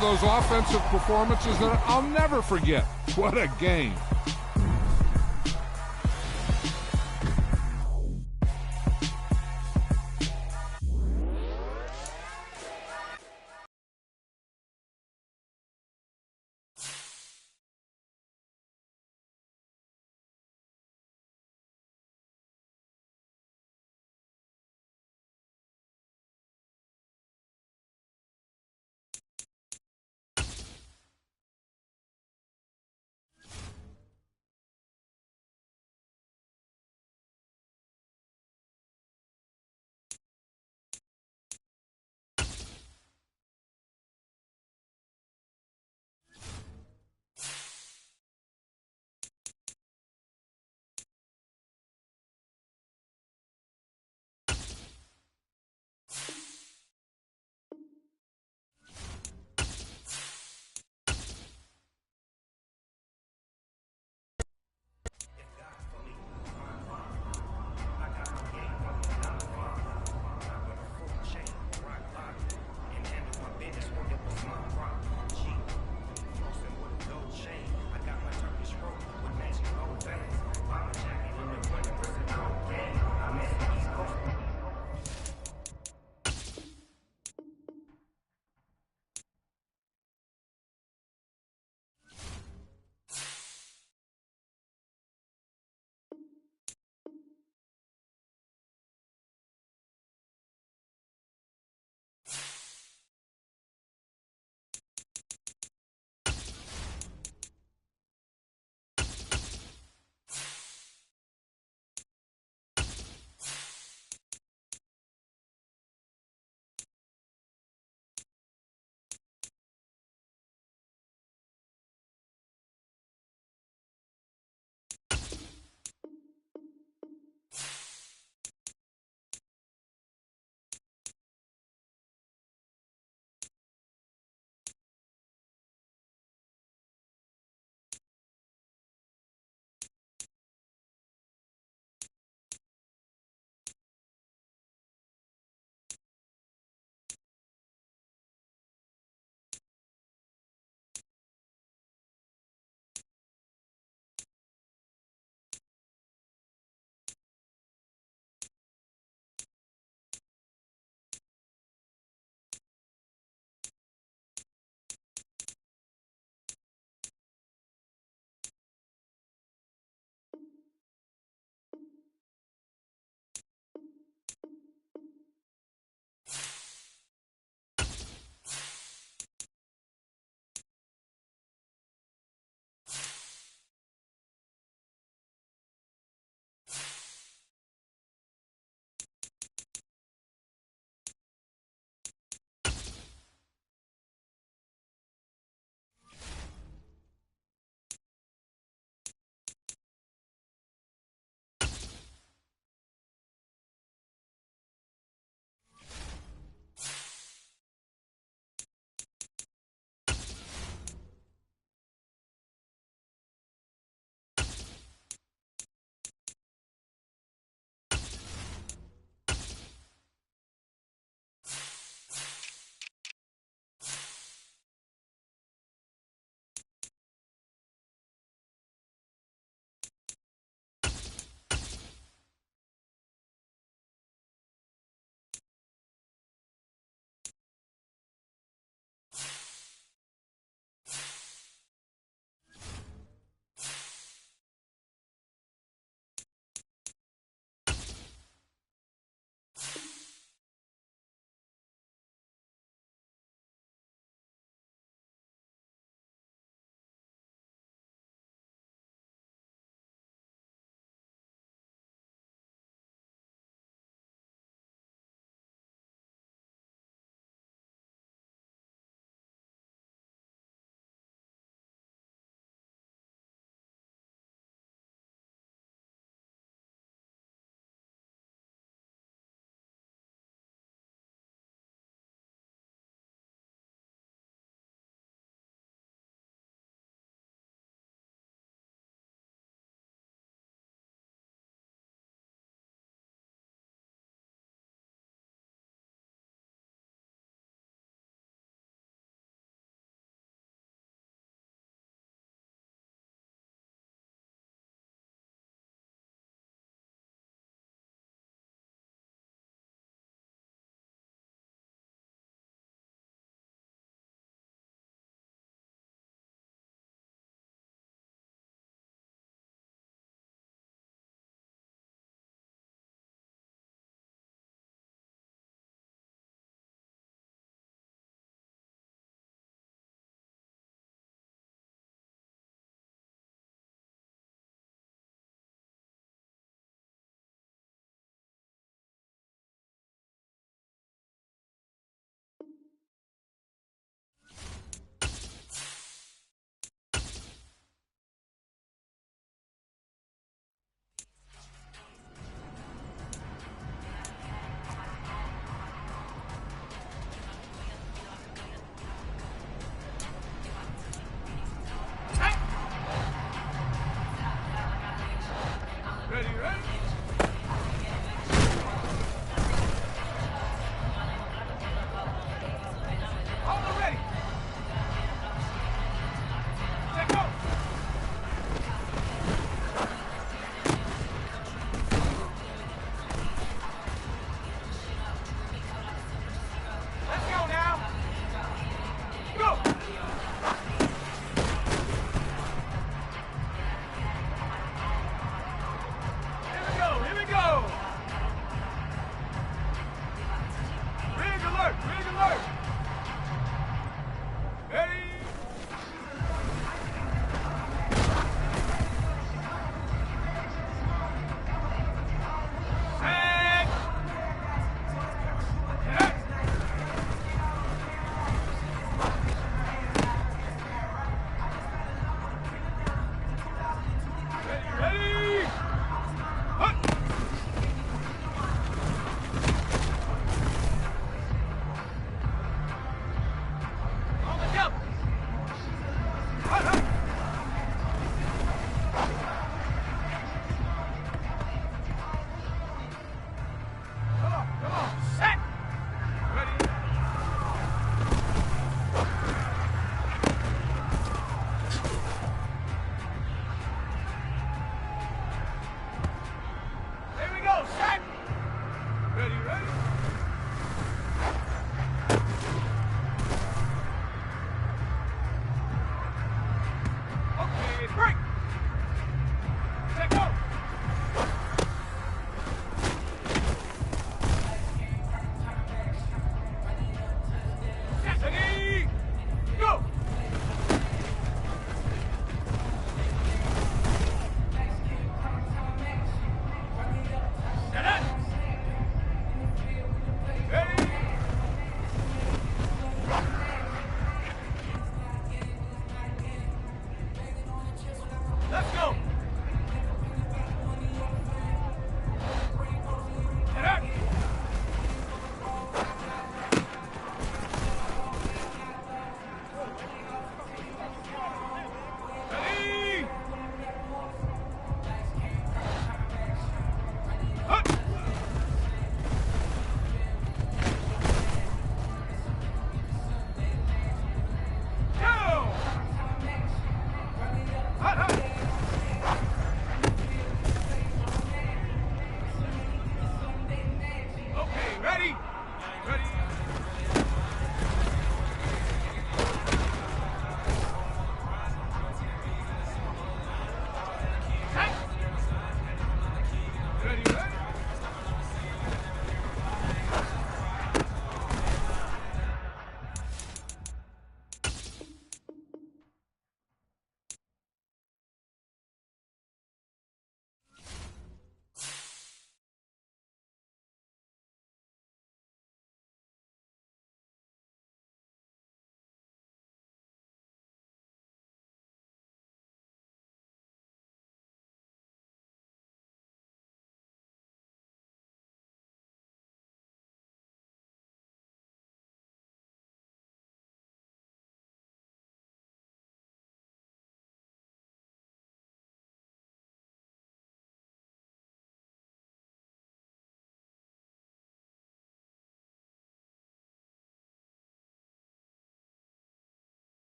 Those offensive performances that I'll never forget. What a game.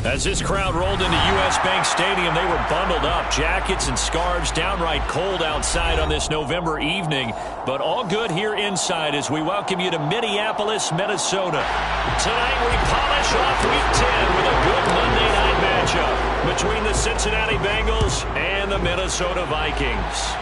As this crowd rolled into U.S. Bank Stadium, they were bundled up, jackets and scarves, downright cold outside on this November evening. But all good here inside as we welcome you to Minneapolis, Minnesota. Tonight we polish off Week 10 with a good Monday night matchup between the Cincinnati Bengals and the Minnesota Vikings.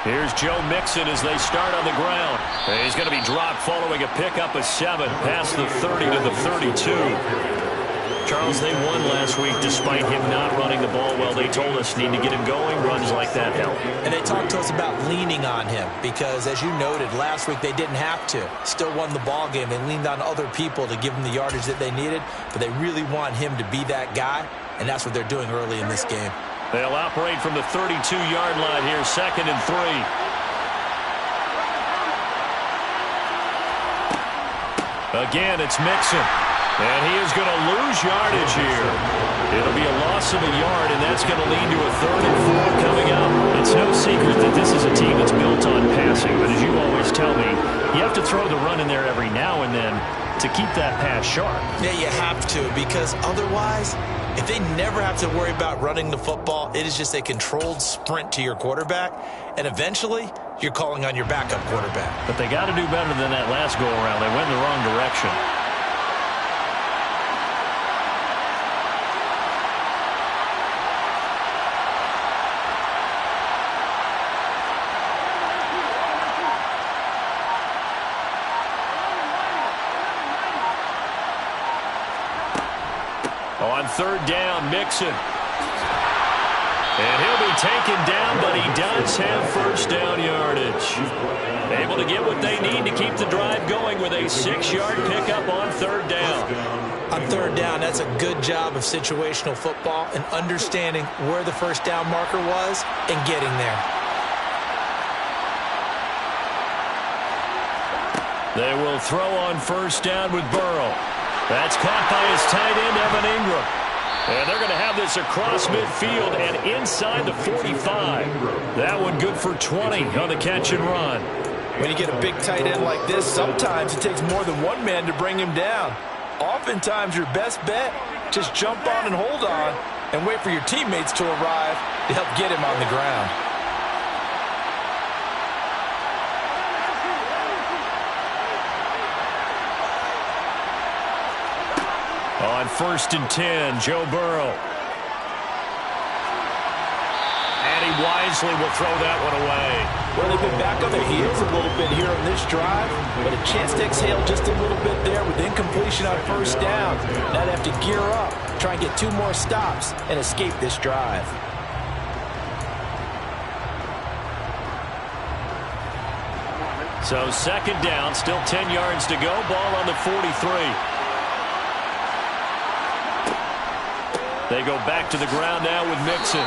Here's Joe Mixon as they start on the ground. He's going to be dropped following a pickup of 7 past the 30 to the 32. Charles, they won last week despite him not running the ball well. They told us need to get him going. Runs like that help. And they talked to us about leaning on him because, as you noted, last week they didn't have to. Still won the ball game. They leaned on other people to give them the yardage that they needed, but they really want him to be that guy, and that's what they're doing early in this game. They'll operate from the 32-yard line here, 2nd and 3. Again, it's Mixon. And he is going to lose yardage here. It'll be a loss of a yard, and that's going to lead to a 3rd and 4 coming up. It's no secret that this is a team that's built on passing, but as you always tell me, you have to throw the run in there every now and then to keep that pass sharp. Yeah, you have to, because otherwise, if they never have to worry about running the football, it is just a controlled sprint to your quarterback, and eventually you're calling on your backup quarterback. But they got to do better than that last go-around. They went in the wrong direction. On 3rd down, Mixon. And he'll be taken down, but he does have 1st down yardage. Able to get what they need to keep the drive going with a 6-yard pickup on 3rd down. On 3rd down, that's a good job of situational football and understanding where the 1st down marker was and getting there. They will throw on 1st down with Burrow. That's caught by his tight end, Evan Ingram. And they're going to have this across midfield and inside the 45. That one good for 20 on the catch and run. When you get a big tight end like this, sometimes it takes more than one man to bring him down. Oftentimes, your best bet, just jump on and hold on and wait for your teammates to arrive to help get him on the ground. On 1st and 10, Joe Burrow. And he wisely will throw that one away. Well, they've been back on their heels a little bit here on this drive, but a chance to exhale just a little bit there with incompletion on 1st down. Now they have to gear up, try and get 2 more stops, and escape this drive. So 2nd down, still 10 yards to go. Ball on the 43. They go back to the ground now with Mixon.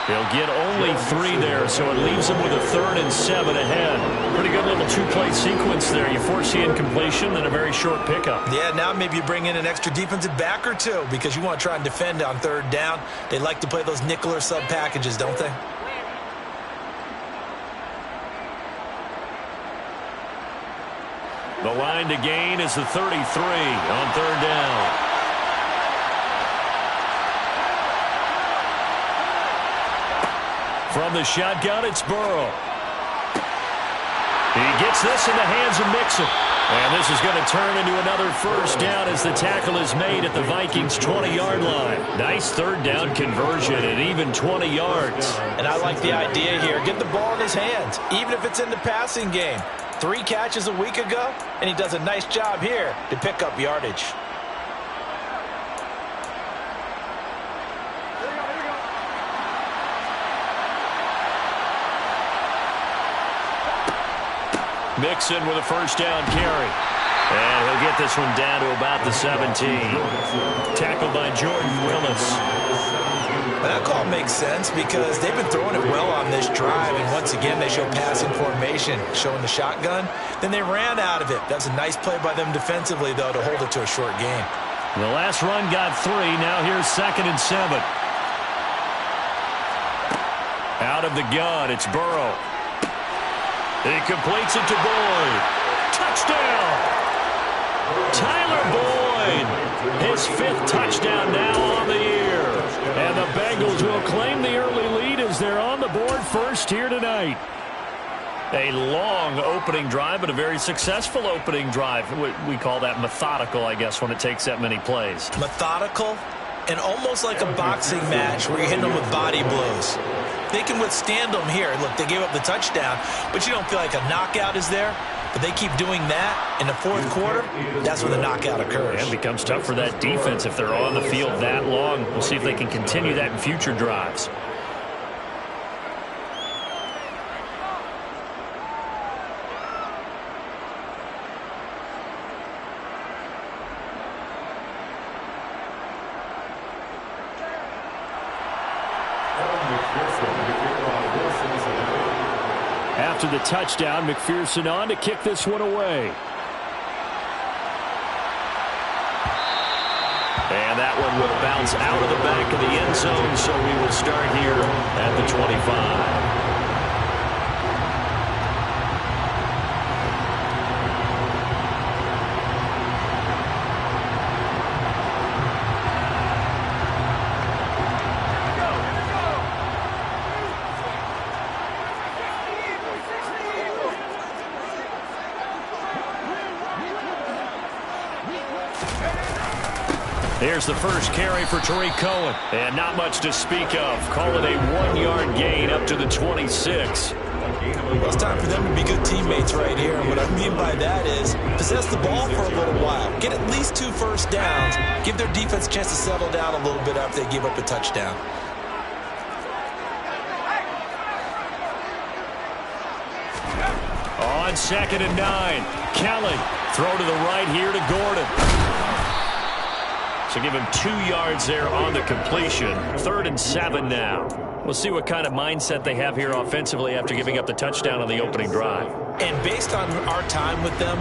He'll get only 3 there, so it leaves him with a 3rd and 7 ahead. Pretty good little 2-play sequence there. You force the incompletion, then a very short pickup. Yeah, now maybe you bring in an extra defensive back or 2 because you want to try and defend on 3rd down. They like to play those nickel or sub packages, don't they? The line to gain is the 33 on 3rd down. From the shotgun, it's Burrow. He gets this in the hands of Mixon. And this is going to turn into another 1st down as the tackle is made at the Vikings' 20-yard line. Nice 3rd down conversion and even 20 yards. And I like the idea here. Get the ball in his hands, even if it's in the passing game. 3 catches a week ago, and he does a nice job here to pick up yardage. Mixon with a first down carry. And he'll get this one down to about the 17. Tackled by Jordan Willis. That call makes sense because they've been throwing it well on this drive, and once again they show passing formation, showing the shotgun. Then they ran out of it. That's a nice play by them defensively, though, to hold it to a short game. The last run got 3. Now here's 2nd and 7. Out of the gun, it's Burrow. He completes it to Boyd. Touchdown! Tyler Boyd, his 5th touchdown now on the year. And the Bengals will claim the early lead as they're on the board first here tonight. A long opening drive, but a very successful opening drive. We call that methodical, I guess, when it takes that many plays. Methodical and almost like a boxing match where you're hitting them with body blows. They can withstand them here. Look, they gave up the touchdown, but you don't feel like a knockout is there. But they keep doing that in the 4th quarter, that's when the knockout occurs. And it becomes tough for that defense if they're on the field that long. We'll see if they can continue that in future drives. After the touchdown, McPherson on to kick this one away. And that one will bounce out of the back of the end zone, so we will start here at the 25. Here's the first carry for Tariq Cohen. And not much to speak of. Call it a 1-yard gain up to the 26. Well, it's time for them to be good teammates right here. And what I mean by that is possess the ball for a little while. Get at least 2 first downs. Give their defense a chance to settle down a little bit after they give up a touchdown. On 2nd and 9. Kelly throw to the right here to Gordon. So give him 2 yards there on the completion. 3rd and 7 now. We'll see what kind of mindset they have here offensively after giving up the touchdown on the opening drive. And based on our time with them,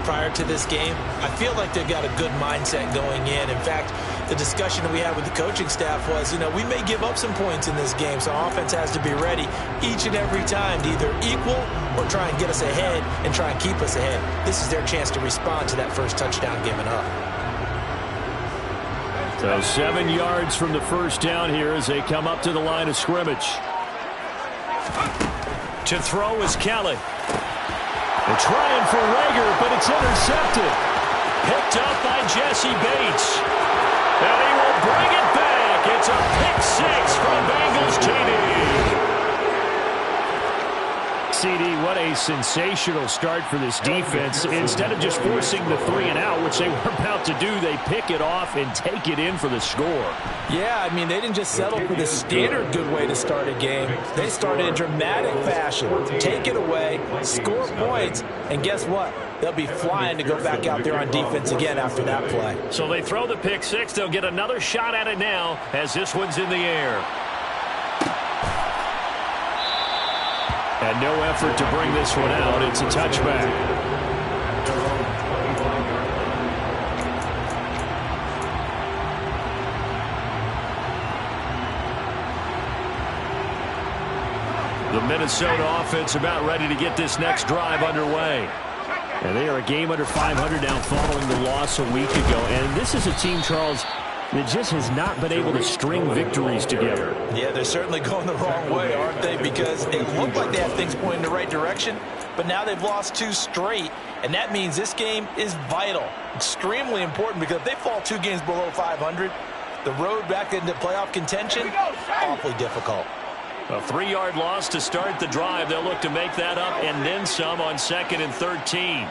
prior to this game, I feel like they've got a good mindset going in. In fact, the discussion that we had with the coaching staff was, we may give up some points in this game, so our offense has to be ready each and every time to either equal or try and get us ahead and try and keep us ahead. This is their chance to respond to that first touchdown given up. So 7 yards from the first down here as they come up to the line of scrimmage. To throw is Kelly. They're trying for Rager, but it's intercepted. Picked up by Jesse Bates. And he will bring it back. It's a pick-6 from Bengals TD. CD, what a sensational start for this defense. Instead of just forcing the 3-and-out, which they were about to do, they pick it off and take it in for the score. Yeah, they didn't just settle for the standard good way to start a game. They started in dramatic fashion. Take it away, score points, and guess what? They'll be flying to go back out there on defense again after that play. So they throw the pick-6. They'll get another shot at it now as this one's in the air. And no effort to bring this one out. It's a touchback. The Minnesota offense about ready to get this next drive underway. And they are a game under 500 now following the loss a week ago. And this is a team, Charles, that just has not been able to string victories together. Yeah, they're certainly going the wrong way, aren't they? Because it looked like they had things pointing in the right direction, but now they've lost 2 straight, and that means this game is vital, extremely important, because if they fall 2 games below 500, the road back into playoff contention, awfully difficult. A 3-yard loss to start the drive. They'll look to make that up and then some on 2nd and 13.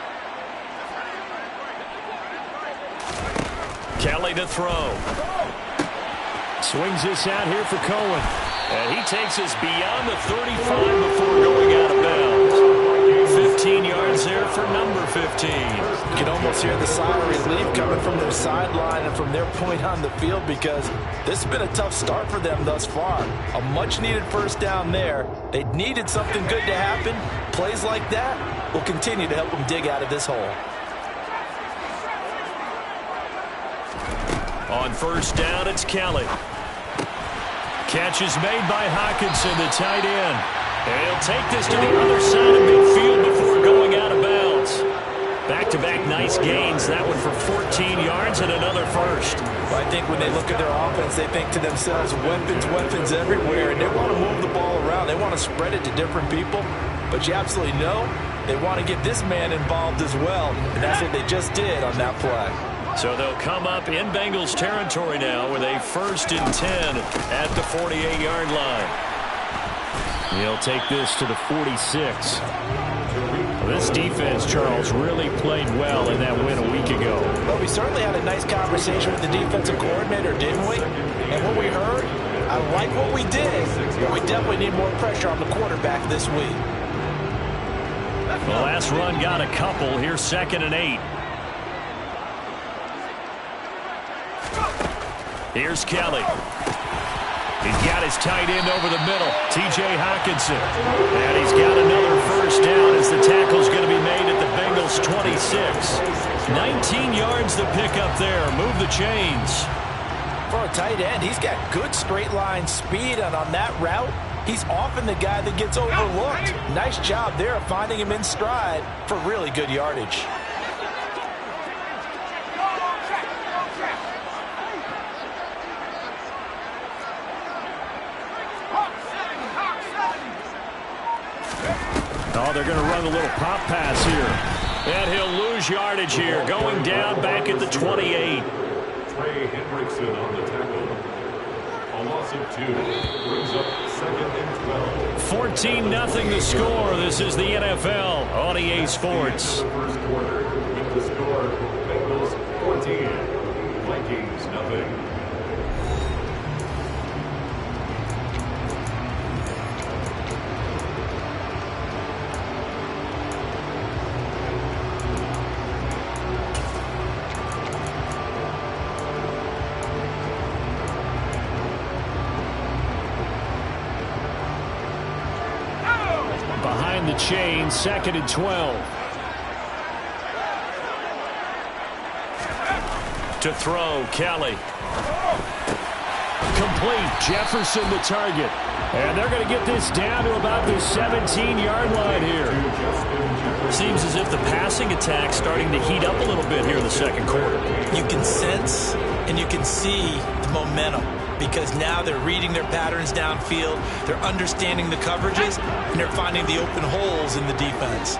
Kelly to throw. Swings this out here for Cohen. And he takes us beyond the 35 before going out of bounds. 15 yards there for number 15. You can almost hear the sigh of relief coming from their sideline and from their point on the field, because this has been a tough start for them thus far. A much-needed first down there. They needed something good to happen. Plays like that will continue to help them dig out of this hole. On first down, it's Kelly. Catch is made by Hockenson, the tight end. And he'll take this to the other side of midfield before going out of bounds. Back-to-back nice gains. That one for 14 yards and another first. Well, I think when they look at their offense, they think to themselves, weapons everywhere, and they want to move the ball around. They want to spread it to different people. But you absolutely know they want to get this man involved as well, and that's what they just did on that play. So they'll come up in Bengals territory now with a 1st and 10 at the 48-yard line. He'll take this to the 46. Well, this defense, Charles, really played well in that win a week ago. Well, we certainly had a nice conversation with the defensive coordinator, didn't we? And what we heard, I like what we did, but we definitely need more pressure on the quarterback this week. The last run got a couple. Here's 2nd and 8. Here's Kelly. He's got his tight end over the middle, T.J. Hockenson. And he's got another first down as the tackle's going to be made at the Bengals' 26. 19 yards to pick up there. Move the chains. For a tight end, he's got good straight line speed, and on that route, he's often the guy that gets overlooked. Nice job there of finding him in stride for really good yardage. Oh, they're going to run a little pop pass here. And he'll lose yardage here. Going down back at the 28. Trey Hendrickson on the tackle. A loss of 2. Brings up 2nd and 12. 14-0 the score. This is the NFL on EA Sports. First quarter with the score, Bengals 14, Vikings nothing. Behind the chain, 2nd and 12. To throw, Kelly. Complete. Jefferson the target. And they're going to get this down to about the 17-yard line here. Seems as if the passing attack's starting to heat up a little bit here in the second quarter. You can sense and you can see the momentum, because now they're reading their patterns downfield, they're understanding the coverages, and they're finding the open holes in the defense.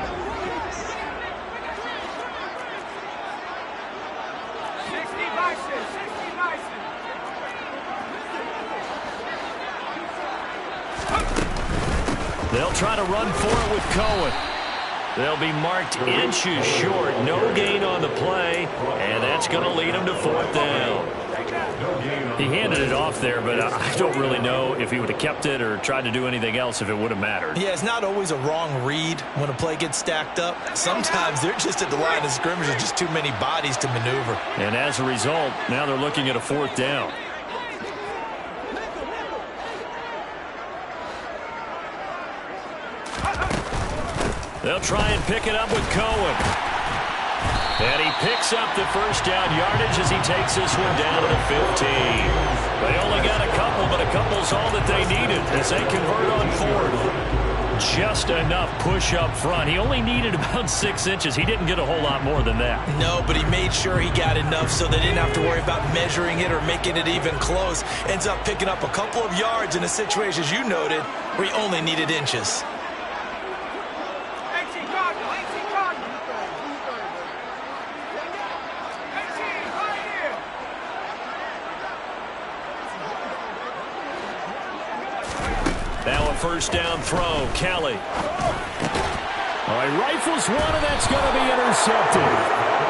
They'll try to run for it with Cohen. They'll be marked inches short. No gain on the play, and that's going to lead them to 4th down. He handed it off there, but I don't really know if he would have kept it or tried to do anything else if it would have mattered. Yeah, it's not always a wrong read when a play gets stacked up. Sometimes they're just at the line of scrimmage with just too many bodies to maneuver. And as a result, now they're looking at a 4th down. They'll try and pick it up with Cohen. And he picks up the first down yardage as he takes this one down to the 15. They only got a couple, but a couple's all that they needed as they convert on 4th. Just enough push up front. He only needed about 6 inches. He didn't get a whole lot more than that. No, but he made sure he got enough so they didn't have to worry about measuring it or making it even close. Ends up picking up a couple of yards in a situation, as you noted, where he only needed inches. first down throw. Kelly. All right, rifles one, and that's going to be intercepted.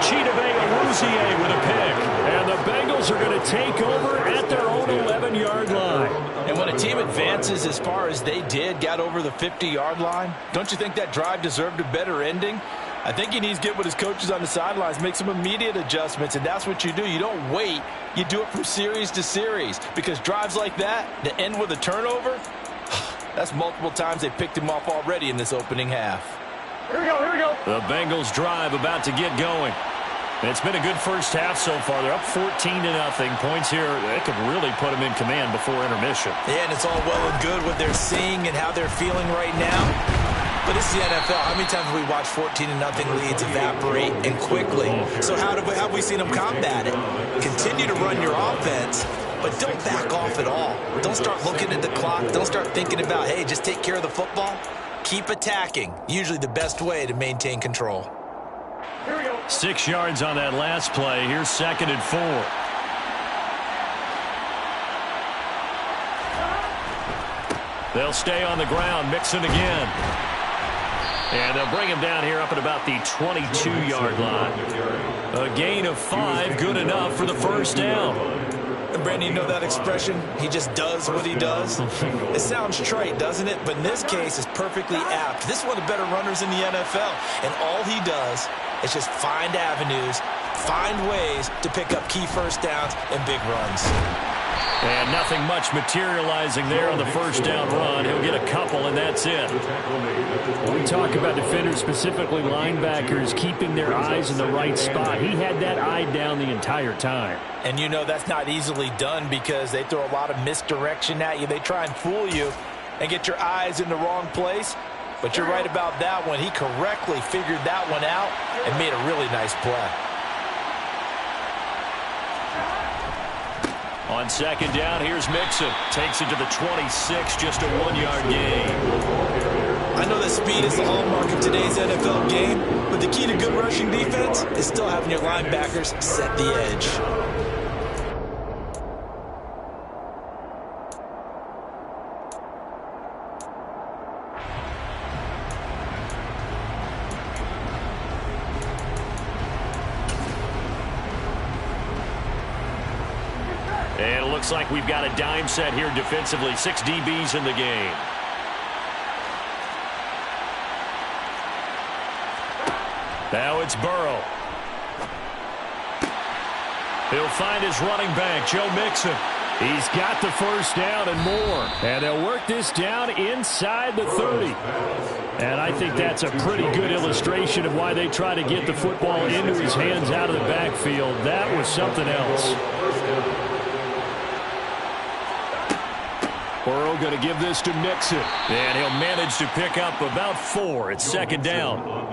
Chidobe Awuzie with a pick. And the Bengals are going to take over at their own 11-yard line. And when a team advances as far as they did, got over the 50-yard line, don't you think that drive deserved a better ending? I think he needs to get with his coaches on the sidelines, make some immediate adjustments, and that's what you do. You don't wait. You do it from series to series, because drives like that, to end with a turnover, that's multiple times they picked him off already in this opening half. Here we go. The Bengals drive about to get going. It's been a good first half so far. They're up 14-0. Points here, they could really put them in command before intermission. Yeah, and it's all well and good what they're seeing and how they're feeling right now. But it's the NFL. How many times have we watched 14-0 leads evaporate and quickly? So how have we seen them combat it? Continue to run your offense, but don't back off at all. Don't start looking at the clock. Don't start thinking about, hey, just take care of the football. Keep attacking. Usually the best way to maintain control. 6 yards on that last play. Here's 2nd and 4. They'll stay on the ground. Mixon again. And they'll bring him down here up at about the 22-yard line. A gain of 5, good enough for the first down. And Brandon, you know that expression? He just does what he does. It sounds trite, doesn't it? But in this case, it's perfectly apt. This is one of the better runners in the NFL. And all he does is just find avenues, find ways to pick up key first downs and big runs. And nothing much materializing there on the first down run. He'll get a couple, and that's it. We talk about defenders, specifically linebackers, keeping their eyes in the right spot. He had that eye down the entire time. And you know that's not easily done because they throw a lot of misdirection at you. They try and fool you and get your eyes in the wrong place. But you're right about that one. He correctly figured that one out and made a really nice play. On 2nd down, here's Mixon. Takes it to the 26, just a 1-yard gain. I know that speed is the hallmark of today's NFL game, but the key to good rushing defense is still having your linebackers set the edge. And it looks like we've got a dime set here defensively. 6 DBs in the game. Now it's Burrow. He'll find his running back, Joe Mixon. He's got the first down and more. And they'll work this down inside the 30. And I think that's a pretty good illustration of why they try to get the football into his hands out of the backfield. That was something else. Burrow going to give this to Mixon. And he'll manage to pick up about 4. It's 2nd down.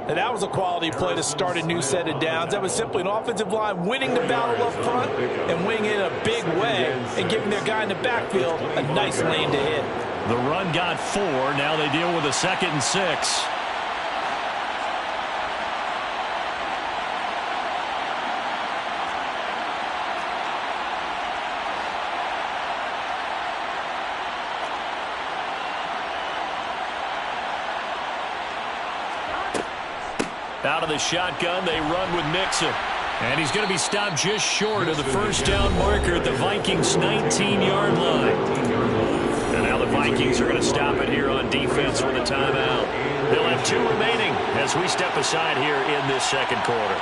And that was a quality play to start a new set of downs. That was simply an offensive line winning the battle up front and winning it in a big way and giving their guy in the backfield a nice lane to hit. The run got 4. Now they deal with a 2nd and 6. Out of the shotgun, they run with Mixon. And he's going to be stopped just short of the first down marker at the Vikings' 19-yard line. And now the Vikings are going to stop it here on defense with a timeout. They'll have 2 remaining as we step aside here in this 2nd quarter.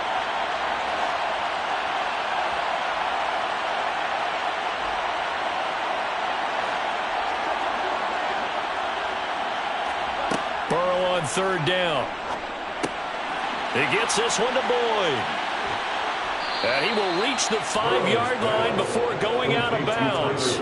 Burrow on 3rd down. He gets this one to Boyd. And he will reach the 5-yard line before going out of bounds.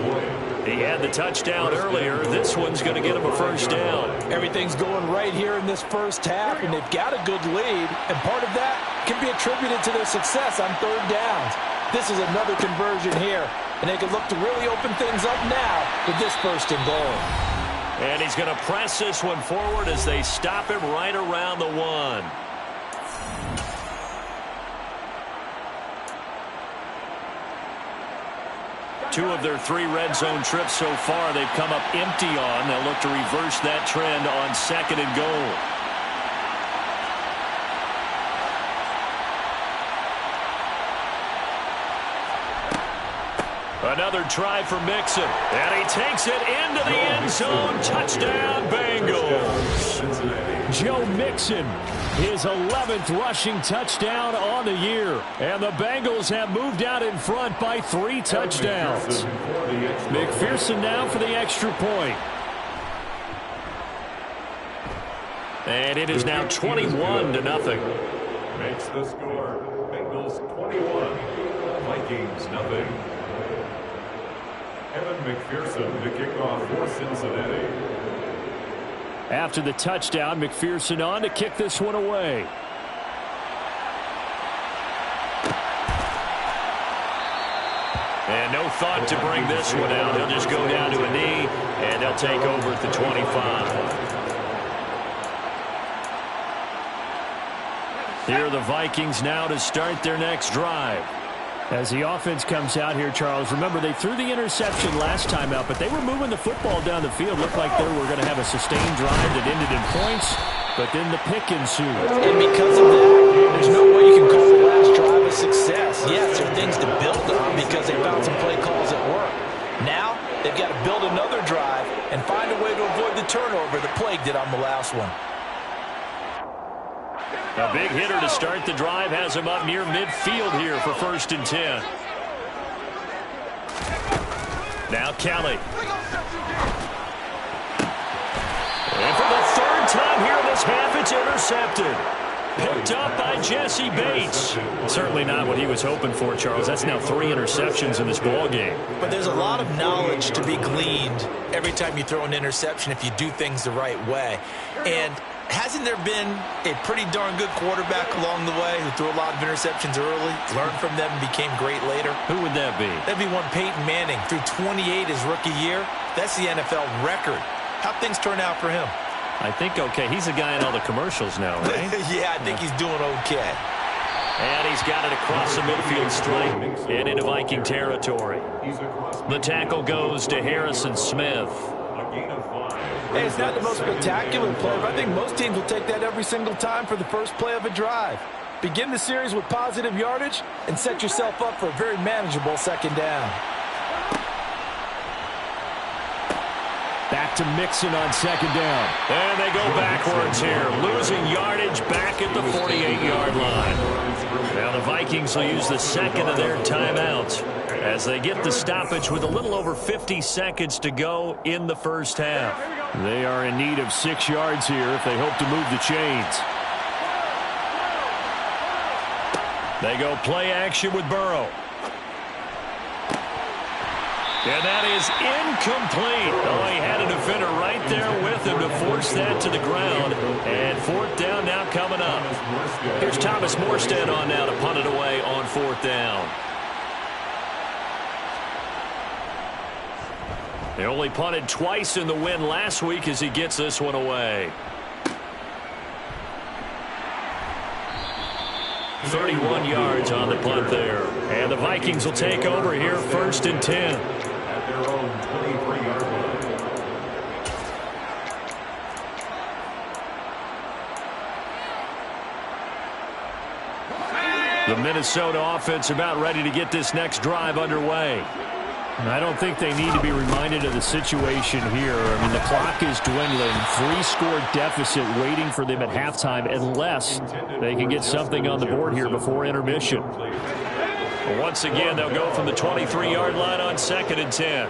He had the touchdown earlier. This one's going to get him a first down. Everything's going right here in this first half, and they've got a good lead. And part of that can be attributed to their success on 3rd downs. This is another conversion here, and they can look to really open things up now with this 1st and goal. And he's going to press this one forward as they stop him right around the 1. 2 of their 3 red zone trips so far they've come up empty on. They'll look to reverse that trend on 2nd and goal. Another try for Mixon, and he takes it into the end zone. Touchdown, Bengals. Joe Mixon, his 11th rushing touchdown on the year. And the Bengals have moved out in front by 3 touchdowns. McPherson now for the extra point. And it is now 21-0. Makes the score. Bengals 21, Vikings nothing. Evan McPherson to kick off for Cincinnati. After the touchdown, McPherson on to kick this one away. And no thought to bring this one out. He'll just go down to a knee, and they'll take over at the 25. Here are the Vikings now to start their next drive. As the offense comes out here, Charles, remember they threw the interception last time out, but they were moving the football down the field. Looked like they were going to have a sustained drive that ended in points, but then the pick ensued. And because of that, there's no way you can call the last drive a success. Yes, there are things to build on because they found some play calls at work. Now, they've got to build another drive and find a way to avoid the turnover that plagued it on the last one. A big hitter to start the drive has him up near midfield here for 1st and 10. Now Kelly. And for the 3rd time here in this half, it's intercepted. Picked up by Jesse Bates. Certainly not what he was hoping for, Charles. That's now 3 interceptions in this ball game. But there's a lot of knowledge to be gleaned every time you throw an interception if you do things the right way. And hasn't there been a pretty darn good quarterback along the way who threw a lot of interceptions early, learned from them, and became great later? Who would that be? That'd be one Peyton Manning. Threw 28 his rookie year. That's the NFL record. How'd things turn out for him? I think okay. He's a guy in all the commercials now, right? Yeah, I think he's doing okay. And he's got it across the midfield stripe and into Viking territory. The tackle goes to Harrison Smith. Hey, it's not the most spectacular play, but I think most teams will take that every single time for the first play of a drive. Begin the series with positive yardage and set yourself up for a very manageable 2nd down. Back to Mixon on 2nd down. And they go backwards here, losing yardage back at the 48-yard line. Now the Vikings will use the 2nd of their timeouts as they get the stoppage with a little over 50 seconds to go in the 1st half. They are in need of 6 yards here if they hope to move the chains. They go play action with Burrow. And that is incomplete. Oh, he had a defender right there with him to force that to the ground. And 4th down now coming up. Here's Thomas Morstead on now to punt it away on 4th down. They only punted twice in the win last week as he gets this one away. 31 yards on the punt there. And the Vikings will take over here 1st and 10. At their own 23-yard line. The Minnesota offense about ready to get this next drive underway. I don't think they need to be reminded of the situation here. I mean, the clock is dwindling. 3-score deficit waiting for them at halftime unless they can get something on the board here before intermission. Once again, they'll go from the 23-yard line on 2nd and 10.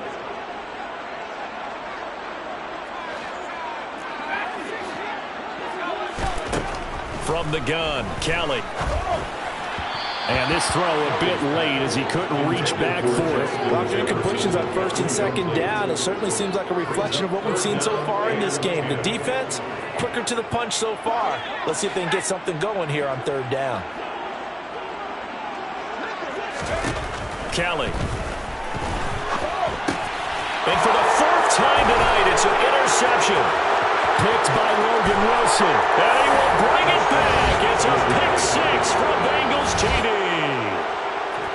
From the gun, Kelly. And this throw a bit late as he couldn't reach back for it. After incompletions on 1st and 2nd down, it certainly seems like a reflection of what we've seen so far in this game. The defense, quicker to the punch so far. Let's see if they can get something going here on 3rd down. Kelly. And for the 4th time tonight, it's an interception. Picked by Logan Wilson. And he will bring it back. It's a pick 6 from Bengals TD.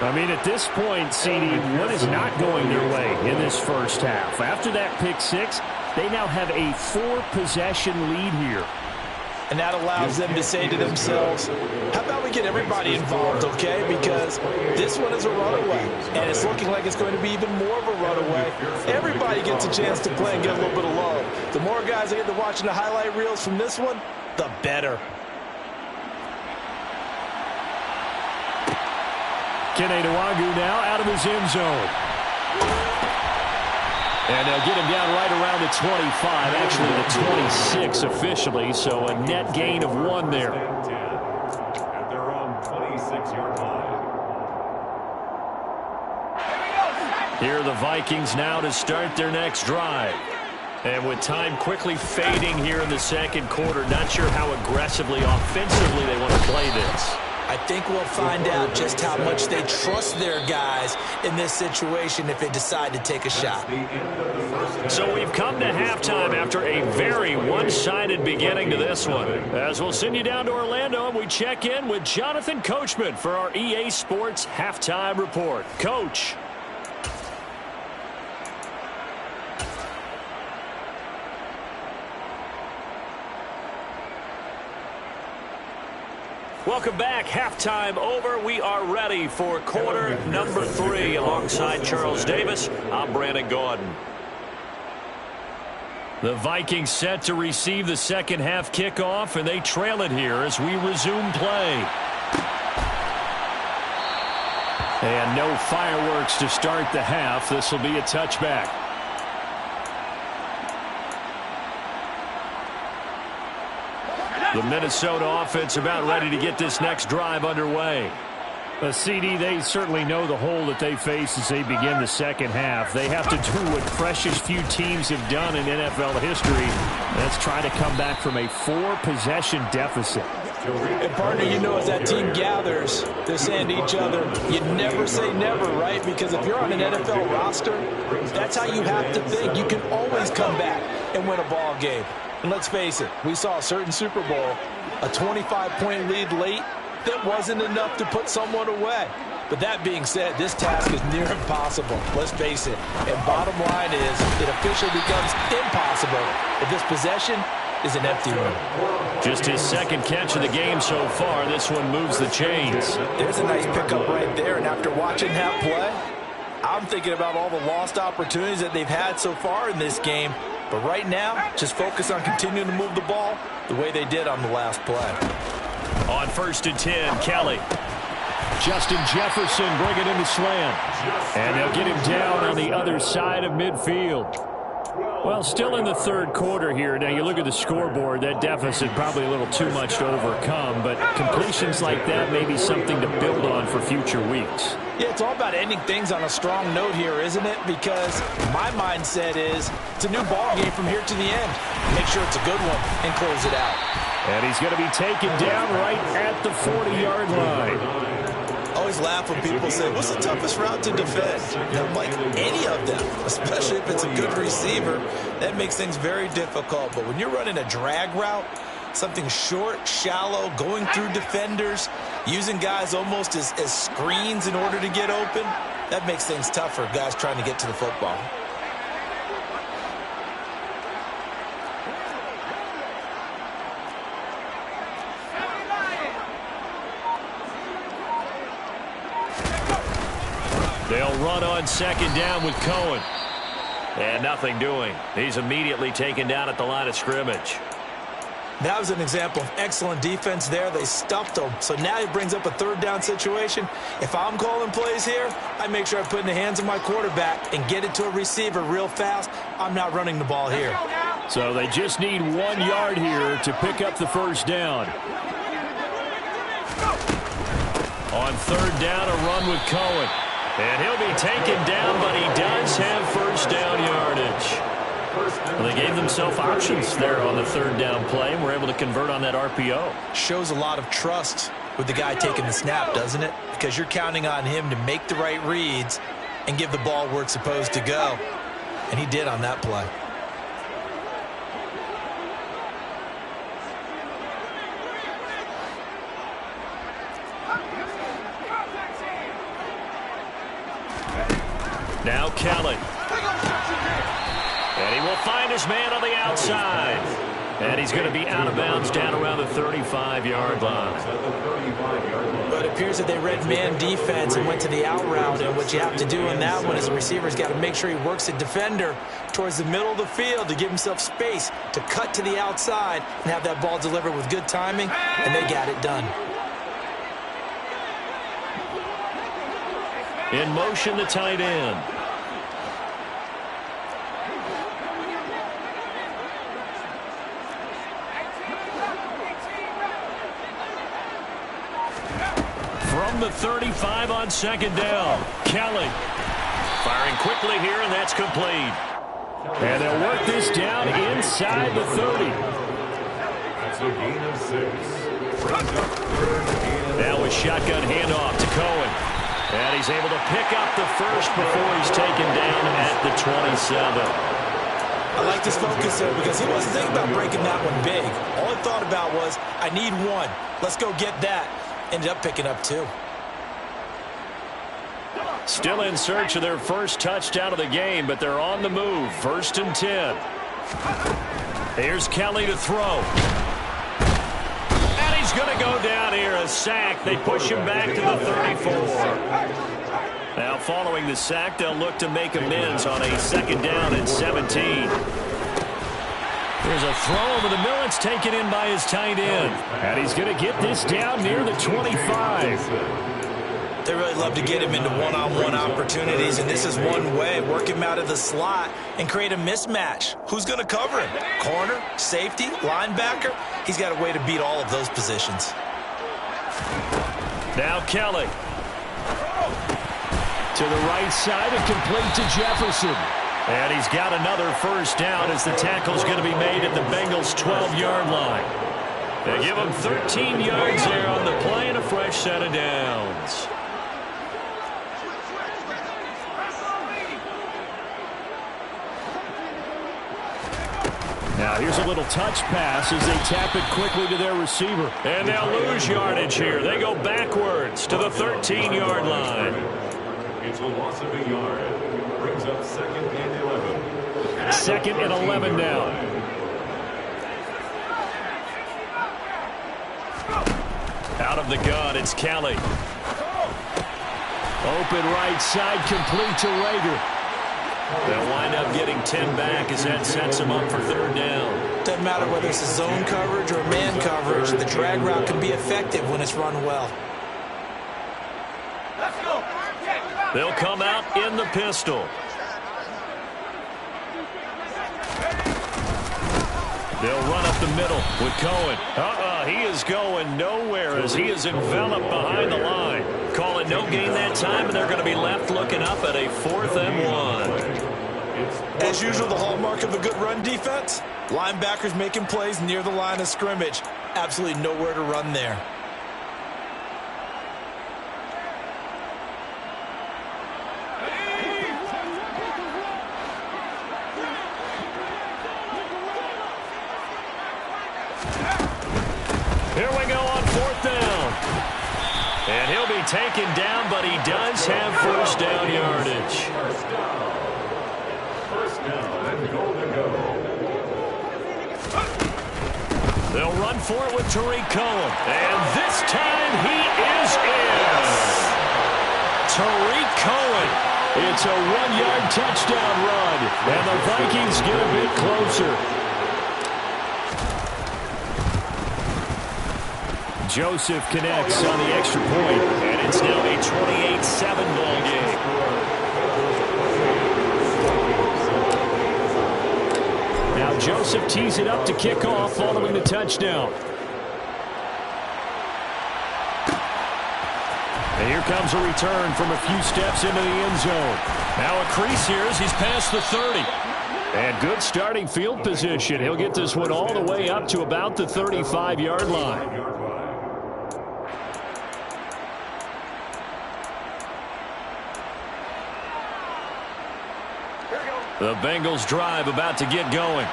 I mean, at this point, CD, what is not going their way in this first half? After that pick six, they now have a 4-possession lead here. And that allows them to say to themselves, how about we get everybody involved, okay? Because this one is a runaway, and it's looking like it's going to be even more of a runaway. Everybody gets a chance to play and get a little bit of love. The more guys that get to watching the highlight reels from this one, the better. Kene Nwangwu now out of his end zone. And they'll get him down right around the 25, actually the 26 officially, so a net gain of 1 there. At their own 26-yard line. Here are the Vikings now to start their next drive. And with time quickly fading here in the second quarter, not sure how aggressively, offensively they want to play this. I think we'll find out just how much they trust their guys in this situation if they decide to take a shot. So we've come to halftime after a very one-sided beginning to this one. As we'll send you down to Orlando, and we check in with Jonathan Coachman for our EA Sports Halftime Report. Coach. Welcome back. Halftime over. We are ready for quarter number 3. Alongside Charles Davis, I'm Brandon Gaudin. The Vikings set to receive the second half kickoff, and they trail it here as we resume play. And no fireworks to start the half. This will be a touchback. The Minnesota offense about ready to get this next drive underway. CD, they certainly know the hole that they face as they begin the second half. They have to do what precious few teams have done in NFL history. That's try to come back from a 4-possession deficit. And partner, you know, as that team gathers, they're saying to each other, you never say never, right? Because if you're on an NFL roster, that's how you have to think. You can always come back and win a ball game. And let's face it, we saw a certain Super Bowl, a 25-point lead late, that wasn't enough to put someone away. But that being said, this task is near impossible. Let's face it. And bottom line is, it officially becomes impossible if this possession is an empty one. Just his second catch of the game so far. This one moves the chains. There's a nice pickup right there. And after watching that play, I'm thinking about all the lost opportunities that they've had so far in this game. But right now, just focus on continuing to move the ball the way they did on the last play. On 1st and 10, Kelly. Justin Jefferson bringing in the slant. And they'll get him down on the other side of midfield. Well, still in the third quarter here. Now, you look at the scoreboard, that deficit probably a little too much to overcome, but completions like that may be something to build on for future weeks. Yeah, it's all about ending things on a strong note here, isn't it? Because my mindset is it's a new ball game from here to the end. Make sure it's a good one and close it out. And he's going to be taken down right at the 40-yard line. I always laugh when people say, what's the toughest route to defend? And I'm like, any of them, especially if it's a good receiver. That makes things very difficult. But when you're running a drag route, something short, shallow, going through defenders, using guys almost as screens in order to get open, that makes things tough for guys trying to get to the football. They'll run on second down with Cohen. And nothing doing. He's immediately taken down at the line of scrimmage. That was an example of excellent defense there. They stuffed him. So now he brings up a third down situation. If I'm calling plays here, I make sure I put it in the hands of my quarterback and get it to a receiver real fast. I'm not running the ball here. So they just need 1 yard here to pick up the first down. On third down, a run with Cohen. And he'll be taken down, but he does have first down yardage. Well, they gave themselves options there on the third down play and were able to convert on that RPO. Shows a lot of trust with the guy taking the snap, doesn't it? Because you're counting on him to make the right reads and give the ball where it's supposed to go. And he did on that play. Now Kelly. And he will find his man on the outside. And he's going to be out of bounds down around the 35-yard line. But it appears that they read man defense and went to the out route. And what you have to do in that one is the receiver's got to make sure he works the defender towards the middle of the field to give himself space to cut to the outside and have that ball delivered with good timing, and they got it done. In motion, the tight end. From the 35 on second down, Kelly. Firing quickly here, and that's complete. And they'll work this down inside the 30. That's a gain of 6. Now a shotgun handoff to Cohen. And he's able to pick up the first before he's taken down at the 27. I like this focus there because he wasn't thinking about breaking that one big. All he thought about was, I need one. Let's go get that. Ended up picking up 2. Still in search of their first touchdown of the game, but they're on the move. 1st and 10. Here's Kelly to throw. And he's going to go down here, a sack. They push him back to the 34. Now following the sack, they'll look to make amends on a 2nd down and 17. There's a throw over the middle. It's taken in by his tight end. And he's going to get this down near the 25. They really love to get him into one-on-one opportunities, and this is one way. Work him out of the slot and create a mismatch. Who's going to cover him? Corner, safety, linebacker? He's got a way to beat all of those positions. Now Kelly. To the right side and complete to Jefferson. And he's got another first down as the tackle's going to be made at the Bengals' 12-yard line. They give him 13 yards there on the play and a fresh set of downs. Now here's a little touch pass as they tap it quickly to their receiver. And they'll lose yardage here. They go backwards to the 13-yard line. It's a loss of a yard. Brings up 2nd and 11. 2nd and 11 now. Out of the gun, it's Kelly. Open right side, complete to Rager. They'll wind up getting 10 back as that sets them up for 3rd down. Doesn't matter whether it's a zone coverage or man coverage. The drag route can be effective when it's run well. They'll come out in the pistol. They'll run up the middle with Cohen. He is going nowhere as he is enveloped behind the line. Call it no gain that time, and they're going to be left looking up at a 4th and 1. As usual, the hallmark of a good run defense, linebackers making plays near the line of scrimmage. Absolutely nowhere to run there. Here we go on 4th down. And he'll be taken down, but he does have first down yardage. First down and goal to go. They'll run for it with Tariq Cohen. And this time he is in. Tariq Cohen. It's a 1-yard touchdown run. And the Vikings get a bit closer. Joseph connects on the extra point, and it's now a 28-7 ball game. Now Joseph tees it up to kick off following the touchdown. And here comes a return from a few steps into the end zone. Now a crease here as he's past the 30. And good starting field position. He'll get this one all the way up to about the 35-yard line. The Bengals drive about to get going.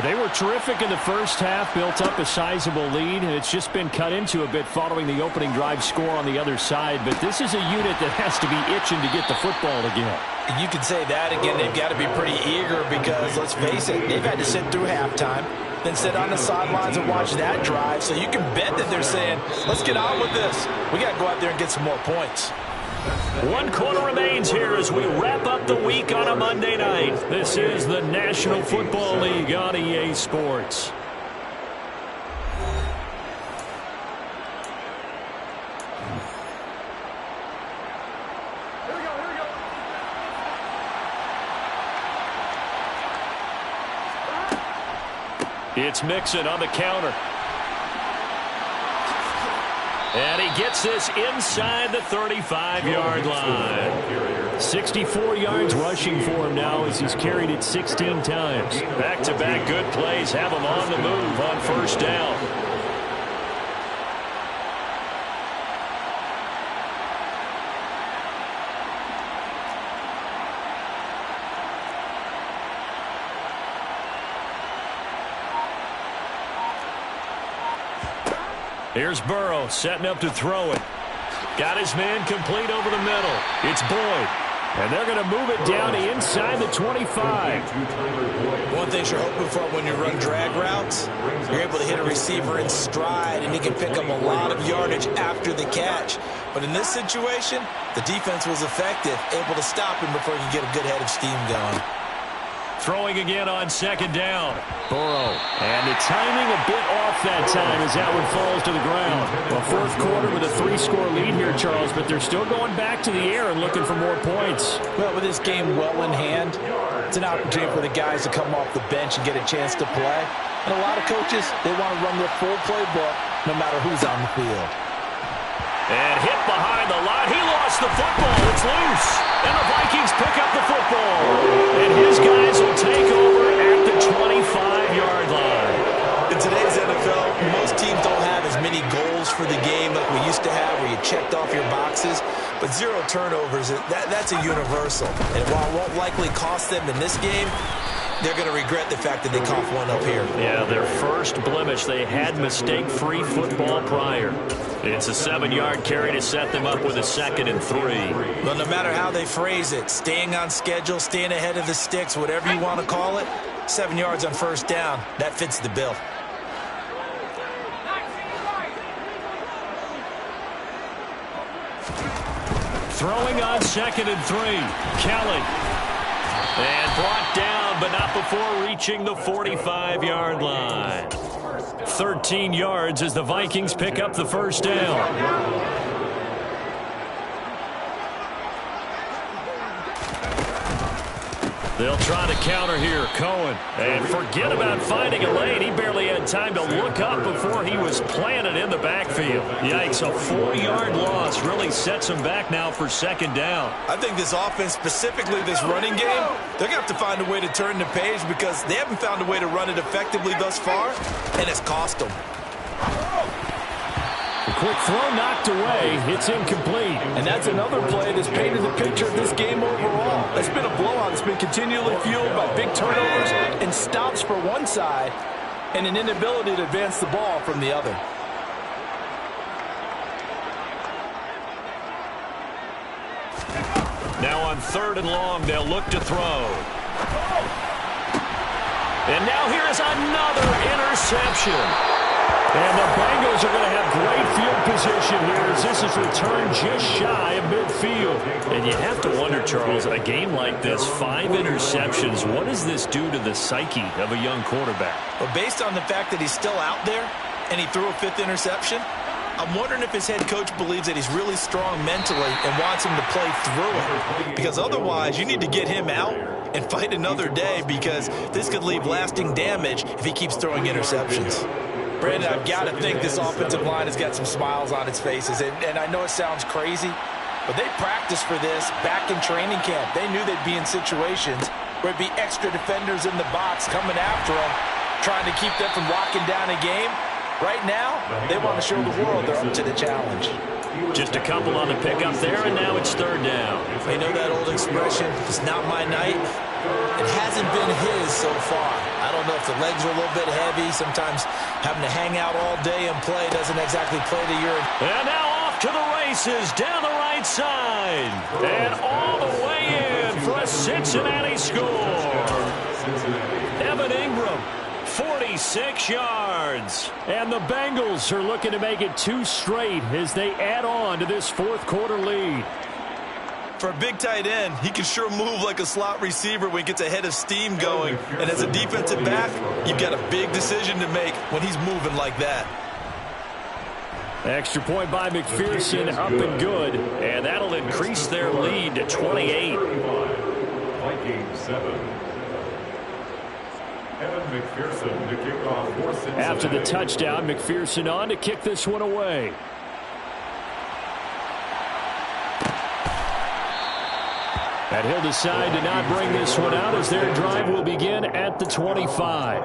They were terrific in the first half, built up a sizable lead, and it's just been cut into a bit following the opening drive score on the other side. But this is a unit that has to be itching to get the football again. You can say that again. They've got to be pretty eager because, let's face it, they've had to sit through halftime, then sit on the sidelines and watch that drive. So you can bet that they're saying, let's get on with this. We got to go out there and get some more points. 1 quarter remains here as we wrap up the week on a Monday night. This is the National Football League on EA Sports. It's Mixon on the counter. And he gets this inside the 35-yard line. 64 yards rushing for him now as he's carried it 16 times. Back-to-back good plays have him on the move on first down. Here's Burrow setting up to throw it. Got his man complete over the middle. It's Boyd. And they're going to move it down to inside the 25. One thing you're hoping for when you run drag routes, you're able to hit a receiver in stride, and he can pick up a lot of yardage after the catch. But in this situation, the defense was effective, able to stop him before he could get a good head of steam going. Throwing again on second down. Burrow. And the timing a bit off that time as that one falls to the ground. Well, fourth quarter with a 3-score lead here, Charles, but they're still going back to the air and looking for more points. Well, with this game well in hand, it's an opportunity for the guys to come off the bench and get a chance to play. And a lot of coaches, they want to run their full playbook no matter who's on the field. And hit behind the line. He lost the football. It's loose. And the Vikings pick up the football. And his guys will take over at the 25-yard line. In today's NFL, most teams don't have as many goals for the game like we used to have where you checked off your boxes. But 0 turnovers, that's a universal. And while it won't likely cost them in this game, they're going to regret the fact that they coughed one up here. Yeah, their first blemish. They had mistake-free football prior. It's a 7-yard carry to set them up with a 2nd and 3. Well, no matter how they phrase it, staying on schedule, staying ahead of the sticks, whatever you want to call it, 7 yards on first down, that fits the bill. Throwing on 2nd and 3. Kelly. And brought down, but not before reaching the 45-yard line. 13 yards as the Vikings pick up the first down. They'll try to counter here. Cohen. And forget about finding a lane. He barely had time to look up before he was planted in the backfield. Yikes, a 4-yard loss really sets him back now for second down. I think this offense, specifically this running game, they're going to have to find a way to turn the page because they haven't found a way to run it effectively thus far, and it's cost them. The quick throw knocked away. It's incomplete. And that's another play that's painted the picture of this game overall. It's been a blowout. It's been continually fueled by big turnovers and stops for one side and an inability to advance the ball from the other. Now on 3rd and long, they'll look to throw. And now here is another interception. And the Bengals are going to have great field position here as this is returned just shy of midfield. And you have to wonder, Charles, a game like this, 5 interceptions, what does this do to the psyche of a young quarterback? Well, based on the fact that he's still out there and he threw a 5th interception, I'm wondering if his head coach believes that he's really strong mentally and wants him to play through it. Because otherwise, you need to get him out and fight another day because this could leave lasting damage if he keeps throwing interceptions. Brandon, I've got to think this offensive line has got some smiles on its faces. And I know it sounds crazy, but they practiced for this back in training camp. They knew they'd be in situations where it'd be extra defenders in the box coming after them, trying to keep them from locking down a game. Right now, they want to show the world they're up to the challenge. Just a couple on the pickup there, and now it's 3rd down. You know that old expression, it's not my night. It hasn't been his so far. I don't know if the legs are a little bit heavy. Sometimes having to hang out all day and play doesn't exactly play to your... And now off to the races down the right side. And all the way in for a Cincinnati score. Evan Ingram, 46 yards. And the Bengals are looking to make it 2 straight as they add on to this fourth quarter lead. For a big tight end, he can sure move like a slot receiver when he gets a head of steam going. And as a defensive back, you've got a big decision to make when he's moving like that. Extra point by McPherson, up and good. And that'll increase their lead to 28. Vikings 7. Evan McPherson to kick off for Cincinnati. After the touchdown, McPherson on to kick this one away. And he'll decide to not bring this one out as their drive will begin at the 25.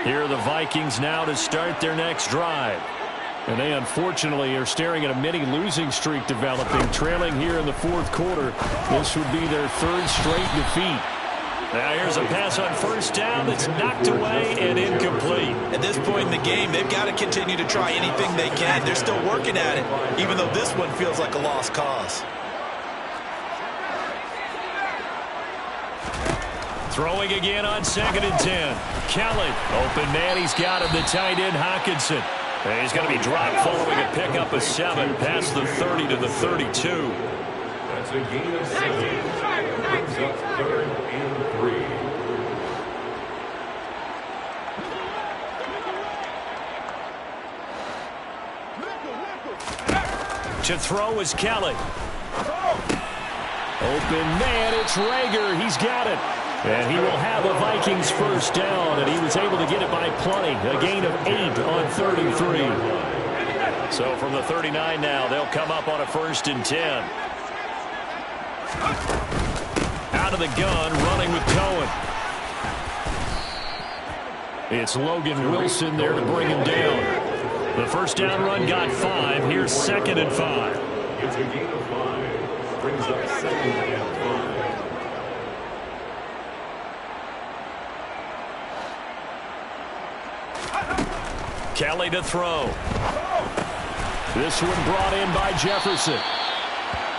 Here are the Vikings now to start their next drive. And they unfortunately are staring at a mini losing streak developing, trailing here in the fourth quarter. This would be their 3rd straight defeat. Now here's a pass on first down that's knocked away and incomplete. At this point in the game, they've got to continue to try anything they can. They're still working at it, even though this one feels like a lost cause. Throwing again on 2nd and 10. Kelly, open man, he's got him, the tight end Hockenson. And he's going to be dropped following a pickup of 7 past the 30 to the 32. That's a gain of 7. Brings up 3rd and 3. To throw is Kelly. Open man, it's Rager. He's got it. And he will have a Vikings first down, and he was able to get it by plenty. A gain of 8 on 33. So from the 39 now, they'll come up on a 1st and 10. Out of the gun, running with Cohen. It's Logan Wilson there to bring him down. The first down run got 5. Here's 2nd and 5. It's a gain of 5. Brings up 2nd and 5. Kelly to throw. This one brought in by Jefferson.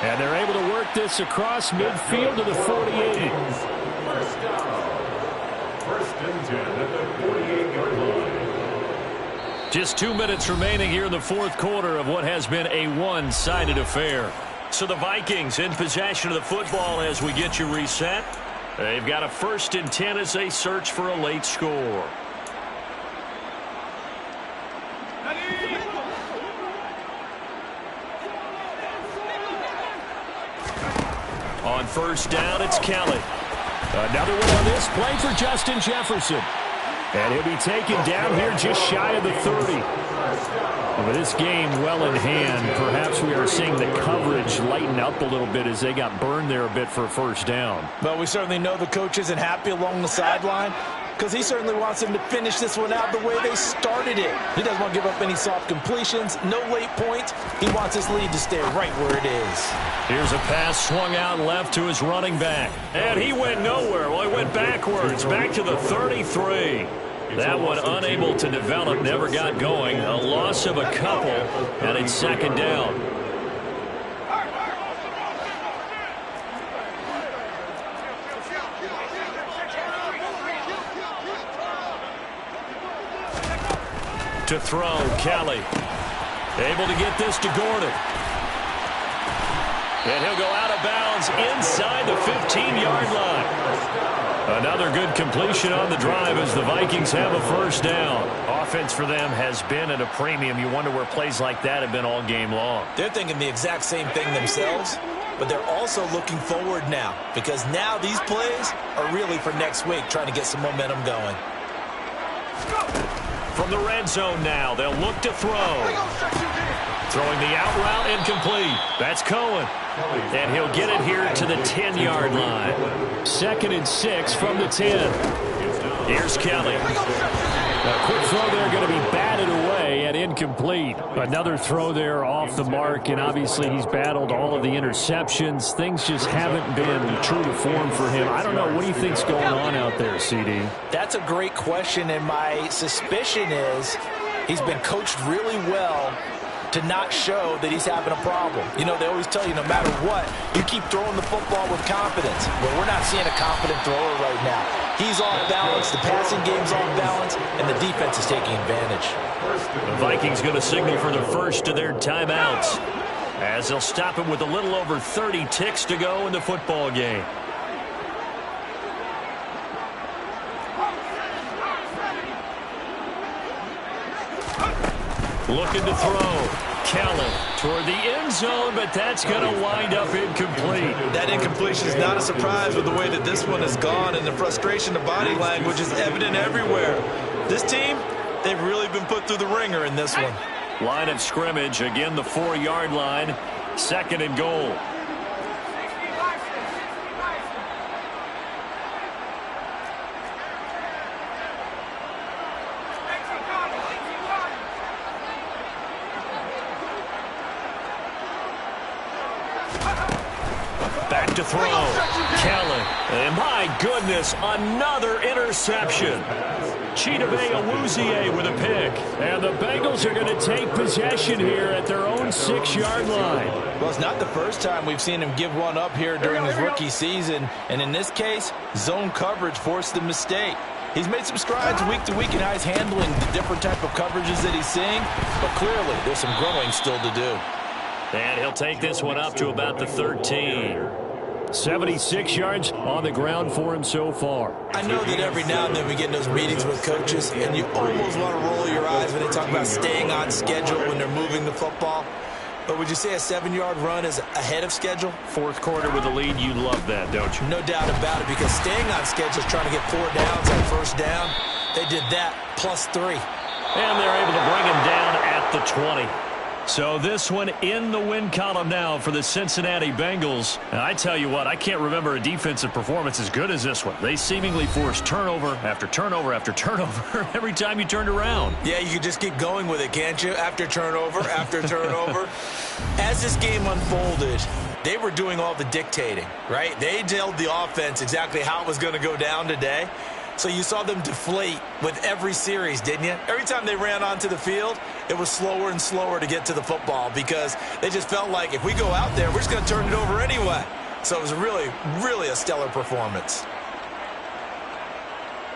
And they're able to work this across midfield to the 48. First down. 1st and 10 at the 48-yard line. Just 2 minutes remaining here in the fourth quarter of what has been a one-sided affair. So the Vikings in possession of the football as we get you reset. They've got a 1st and 10 as they search for a late score. On first down, it's Kelly. Another one on this play for Justin Jefferson. And he'll be taken down here just shy of the 30. And with this game well in hand, perhaps we are seeing the coverage lighten up a little bit as they got burned there a bit for a first down. Well, we certainly know the coach isn't happy along the sideline because he certainly wants them to finish this one out the way they started it. He doesn't want to give up any soft completions, no late points. He wants his lead to stay right where it is. Here's a pass swung out left to his running back. And he went nowhere. Well, he went backwards, back to the 33. That one unable to develop, never got going. A loss of a couple, and it's 2nd down. To throw, Kelly. Able to get this to Gordon. And he'll go out of bounds inside the 15-yard line. Another good completion on the drive as the Vikings have a first down. Offense for them has been at a premium. You wonder where plays like that have been all game long. They're thinking the exact same thing themselves, but they're also looking forward now because now these plays are really for next week, trying to get some momentum going. From the red zone now, they'll look to throw. Throwing the out route incomplete. That's Cohen. And he'll get it here to the 10-yard line. 2nd and 6 from the 10. Here's Kelly. A quick throw there going to be batted away. and incomplete. Another throw there off the mark, and obviously he's battled all of the interceptions. Things just haven't been true to form for him. I don't know. What do you think's going on out there, CD? That's a great question, and my suspicion is he's been coached really well to not show that he's having a problem. You know, they always tell you no matter what, you keep throwing the football with confidence. Well, we're not seeing a confident thrower right now. He's off balance, the passing game's off balance, and the defense is taking advantage. The Vikings going to signal for the first of their timeouts as they'll stop him with a little over 30 ticks to go in the football game. Looking to throw. Kellen toward the end zone, but that's going to wind up incomplete. That incompletion is not a surprise with the way that this one has gone, and the frustration of body language is evident everywhere. This team, they've really been put through the ringer in this one. Line of scrimmage, again the 4-yard line, 2nd and goal. Back to throw. Kellen. And my goodness, another interception. Chidobe Awuzie with a pick. And the Bengals are going to take possession here at their own 6-yard line. Well, it's not the first time we've seen him give one up here during his rookie season. And in this case, zone coverage forced the mistake. He's made some strides week to week in how he's handling the different type of coverages that he's seeing. But clearly, there's some growing still to do. And he'll take this one up to about the 13. 76 yards on the ground for him so far. I know that every now and then we get in those meetings with coaches, and you almost want to roll your eyes when they talk about staying on schedule when they're moving the football. But would you say a 7-yard run is ahead of schedule? Fourth quarter with a lead, you love that, don't you? No doubt about it, because staying on schedule is trying to get 4 downs on first down. They did that, +3. And they're able to bring him down at the 20. So this one in the win column now for the Cincinnati Bengals. And I tell you what, I can't remember a defensive performance as good as this one. They seemingly forced turnover after turnover after turnover every time you turned around. Yeah, you can just keep going with it, can't you? After turnover, after turnover. As this game unfolded, they were doing all the dictating, right? They told the offense exactly how it was going to go down today. So you saw them deflate with every series, didn't you? Every time they ran onto the field, it was slower and slower to get to the football because they just felt like if we go out there, we're just going to turn it over anyway. So it was really, really a stellar performance.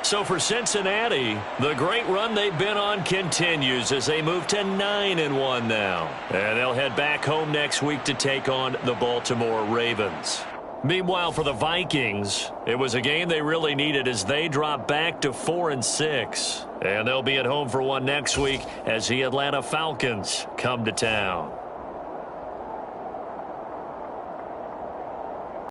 So for Cincinnati, the great run they've been on continues as they move to 9-1 now. And they'll head back home next week to take on the Baltimore Ravens. Meanwhile, for the Vikings, it was a game they really needed as they drop back to 4-6. And they'll be at home for one next week as the Atlanta Falcons come to town.